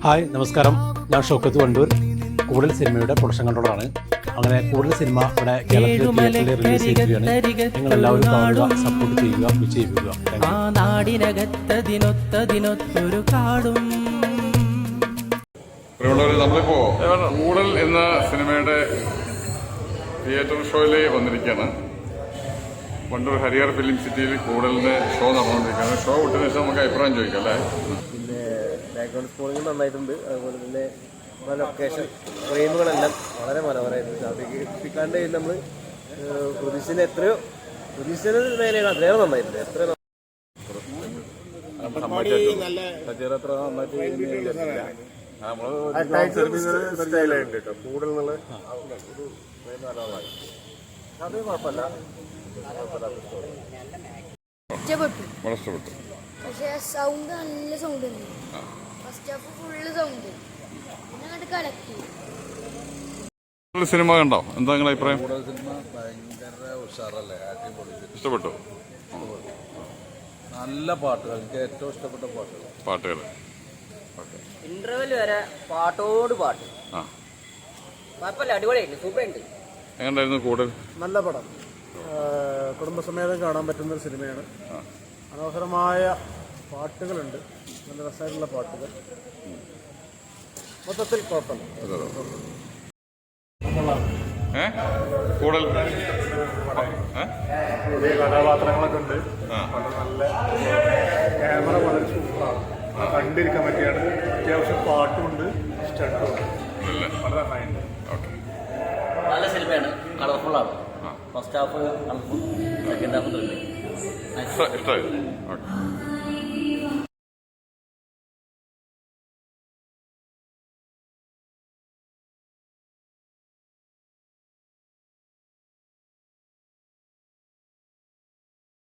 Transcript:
Hi നമസ്കാരം, ഞാൻ ഷൗക്കത്ത് വണ്ടൂർ. കൂടുതൽ സിനിമയുടെ പ്രൊഡക്ഷൻ കൺട്രോളറാണ്. അങ്ങനെ കൂടുതൽ സിനിമ ഇവിടെ കേരളത്തിൽ റിലീസ് ചെയ്യുകയാണ്. നിങ്ങൾ എല്ലാവരും കാണുക, സപ്പോർട്ട് ചെയ്യുക, വിജയിക്കുക. നമ്മളിപ്പോ കൂടൽ എന്ന സിനിമയുടെ തിയേറ്റർ ഷോയിൽ വന്നിരിക്കുകയാണ്. വണ്ടൂർ ഹരിയാർ ഫിലിം സിറ്റിയിൽ കൂടലിന് ഷോ നടന്നുകൊണ്ടിരിക്കുകയാണ്. ഷോ വിട്ടതിന് ശേഷം നമുക്ക് അഭിപ്രായം ചോദിക്കാം അല്ലേ? പിന്നെ ബാക്ക്ഗ്രൗണ്ട് സ്കോറിങ് നന്നായിട്ടുണ്ട്. അതുപോലെ തന്നെ ലൊക്കേഷൻ ഫ്രെയിമുകളെല്ലാം വളരെ മനോഹരമായിട്ടുണ്ട്. അഭിനയിപ്പിക്കാണ്ട് നമ്മൾ പ്രതീക്ഷിച്ചതിന് നേരെയാണ് അത്രയേറെ നന്നായിട്ടുണ്ട്. ഇഷ്ടപ്പെട്ടു. പക്ഷേ സൗണ്ട് നല്ല സൗണ്ട് ഉണ്ട്. ഫസ്റ്റ് ഹാഫ് ഫുള്ള് സൗണ്ട്, പിന്നെ അങ്ങോട്ട് കലക്കി. സിനിമ കണ്ടോ? എന്താ നിങ്ങളുടെ അഭിപ്രായം? ഇഷ്ടപ്പെട്ടു. നല്ല പാട്ടുകൾ, എനിക്ക് ഏറ്റവും ഇഷ്ടപ്പെട്ട പാട്ടുകൾ. ഇന്റർവെൽ വരെ പാട്ടോട് പാട്ട്. കുഴപ്പമില്ല, അടിപൊളിയായിട്ട് സൂപ്പറായിട്ട്. എങ്ങനെയായിരുന്നു കൂടൽ? നല്ല പടം, കുടുംബസമേതം കാണാൻ പറ്റുന്ന ഒരു സിനിമയാണ്. മനോഹരമായ പാട്ടുകളുണ്ട്, നല്ല രസമായിട്ടുള്ള പാട്ടുകൾ. മൊത്തത്തിൽ കുഴപ്പമില്ല. കൂടൽ പുതിയ കഥാപാത്രങ്ങളൊക്കെ ഉണ്ട്. നല്ല ക്യാമറ വളരെ സൂപ്പറാണ്, കണ്ടിരിക്കാൻ പറ്റിയാണ്. അത്യാവശ്യം പാട്ടുമുണ്ട്, സ്റ്റണ്ടുമുണ്ട്. വളരെ ഫൈൻ. നല്ല സിനിമയാണ്, കളർഫുള്ളാണ്. First half colourful, second half ഇഷ്ടമായി.